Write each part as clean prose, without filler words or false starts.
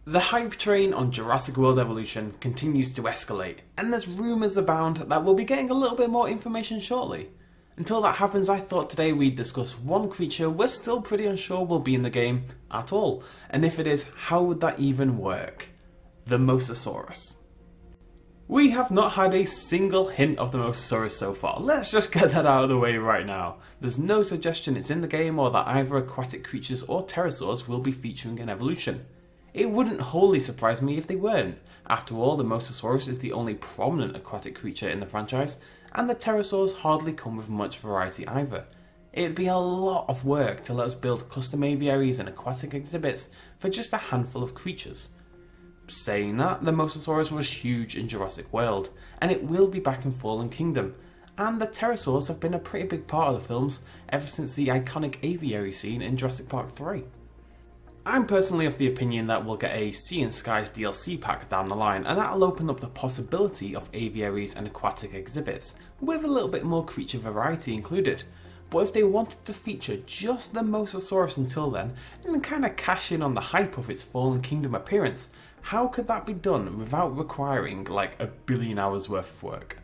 The hype train on Jurassic World Evolution continues to escalate, and there's rumours abound that we'll be getting a little bit more information shortly. Until that happens, I thought today we'd discuss one creature we're still pretty unsure will be in the game at all, and if it is, how would that even work? The Mosasaurus. We have not had a single hint of the Mosasaurus so far, let's just get that out of the way right now. There's no suggestion it's in the game or that either aquatic creatures or pterosaurs will be featuring in Evolution. It wouldn't wholly surprise me if they weren't. After all, the Mosasaurus is the only prominent aquatic creature in the franchise, and the pterosaurs hardly come with much variety either. It'd be a lot of work to let us build custom aviaries and aquatic exhibits for just a handful of creatures. Saying that, the Mosasaurus was huge in Jurassic World, and it will be back in Fallen Kingdom, and the pterosaurs have been a pretty big part of the films ever since the iconic aviary scene in Jurassic Park 3. I'm personally of the opinion that we'll get a Sea and Skies DLC pack down the line, and that'll open up the possibility of aviaries and aquatic exhibits, with a little bit more creature variety included. But if they wanted to feature just the Mosasaurus until then, and kinda cash in on the hype of its Fallen Kingdom appearance, how could that be done without requiring like 1 billion hours worth of work?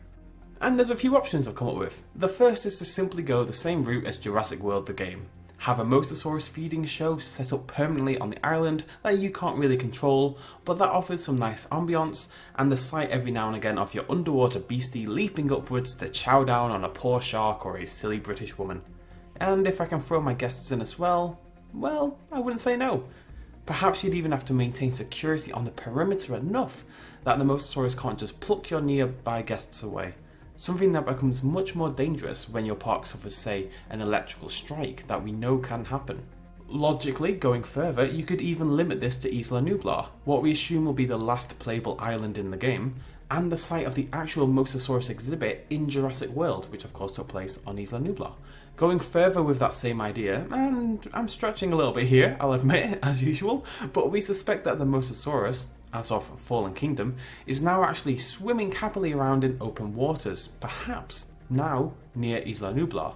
And there's a few options I've come up with. The first is to simply go the same route as Jurassic World the game. Have a Mosasaurus feeding show set up permanently on the island that you can't really control, but that offers some nice ambience, and the sight every now and again of your underwater beastie leaping upwards to chow down on a poor shark or a silly British woman. And if I can throw my guests in as well, I wouldn't say no. Perhaps you'd even have to maintain security on the perimeter enough that the Mosasaurus can't just pluck your nearby guests away. Something that becomes much more dangerous when your park suffers, say, an electrical strike that we know can happen. Logically, going further, you could even limit this to Isla Nublar, what we assume will be the last playable island in the game, and the site of the actual Mosasaurus exhibit in Jurassic World, which of course took place on Isla Nublar. Going further with that same idea, and I'm stretching a little bit here, I'll admit, as usual, but we suspect that the Mosasaurus, as of Fallen Kingdom, is now actually swimming happily around in open waters, perhaps now near Isla Nublar.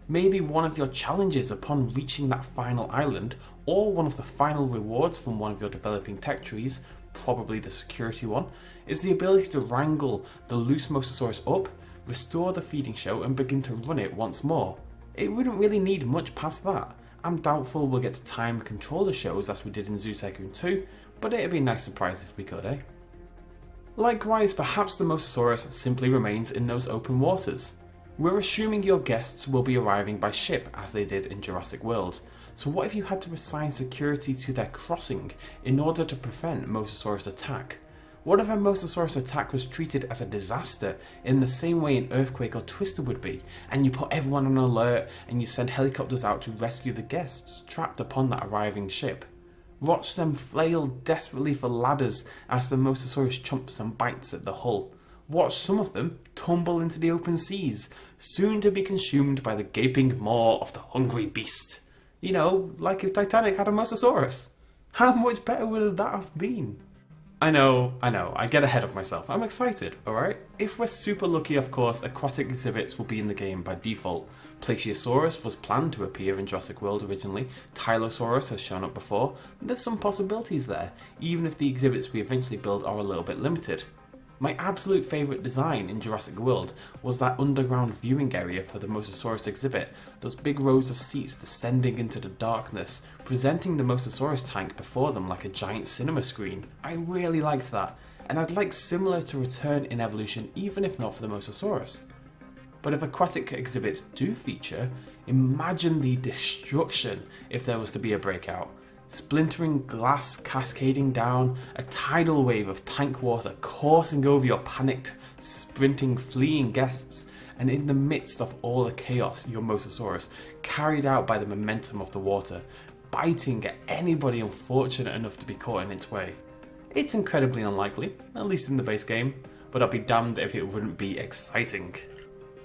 Maybe one of your challenges upon reaching that final island, or one of the final rewards from one of your developing tech trees, probably the security one, is the ability to wrangle the loose Mosasaurus up, restore the feeding show and begin to run it once more. It wouldn't really need much past that. I'm doubtful we'll get to time control the shows as we did in Zoo Tycoon 2, but it'd be a nice surprise if we could, eh? Likewise, perhaps the Mosasaurus simply remains in those open waters. We're assuming your guests will be arriving by ship as they did in Jurassic World, so what if you had to assign security to their crossing in order to prevent Mosasaurus attack? What if a Mosasaurus attack was treated as a disaster in the same way an earthquake or twister would be, and you put everyone on alert and you send helicopters out to rescue the guests trapped upon that arriving ship? Watch them flail desperately for ladders as the Mosasaurus chomps and bites at the hull. Watch some of them tumble into the open seas, soon to be consumed by the gaping maw of the hungry beast. You know, like if Titanic had a Mosasaurus. How much better would that have been? I know, I get ahead of myself. I'm excited, alright? If we're super lucky, of course, aquatic exhibits will be in the game by default. Plesiosaurus was planned to appear in Jurassic World originally, Tyrannosaurus has shown up before, there's some possibilities there, even if the exhibits we eventually build are a little bit limited. My absolute favourite design in Jurassic World was that underground viewing area for the Mosasaurus exhibit, those big rows of seats descending into the darkness, presenting the Mosasaurus tank before them like a giant cinema screen. I really liked that, and I'd like similar to return in Evolution even if not for the Mosasaurus. But if aquatic exhibits do feature, imagine the destruction if there was to be a breakout. Splintering glass cascading down, a tidal wave of tank water coursing over your panicked, sprinting, fleeing guests, and in the midst of all the chaos, your Mosasaurus, carried out by the momentum of the water, biting at anybody unfortunate enough to be caught in its way. It's incredibly unlikely, at least in the base game, but I'd be damned if it wouldn't be exciting.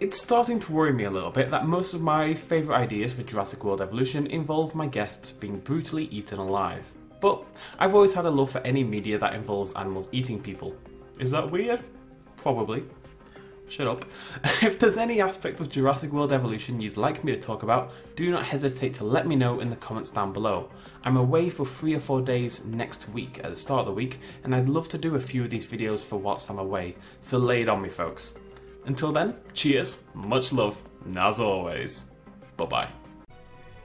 It's starting to worry me a little bit that most of my favourite ideas for Jurassic World Evolution involve my guests being brutally eaten alive. But I've always had a love for any media that involves animals eating people. Is that weird? Probably. shut up. If there's any aspect of Jurassic World Evolution you'd like me to talk about, do not hesitate to let me know in the comments down below. I'm away for 3 or 4 days next week at the start of the week, and I'd love to do a few of these videos for whilst I'm away, so lay it on me folks. Until then, cheers, much love, and as always, bye bye.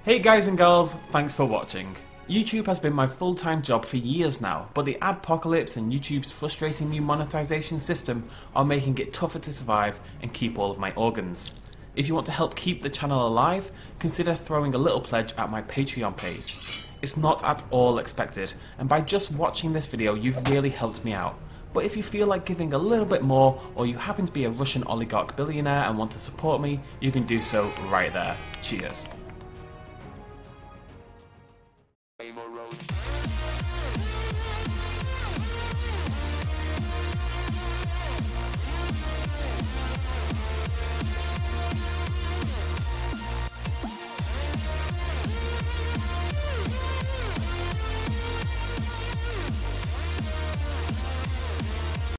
Hey guys and girls, thanks for watching. YouTube has been my full-time job for years now, but the adpocalypse and YouTube's frustrating new monetization system are making it tougher to survive and keep all of my organs. If you want to help keep the channel alive, consider throwing a little pledge at my Patreon page. It's not at all expected, and by just watching this video you've really helped me out. But if you feel like giving a little bit more, or you happen to be a Russian oligarch billionaire and want to support me, you can do so right there. Cheers.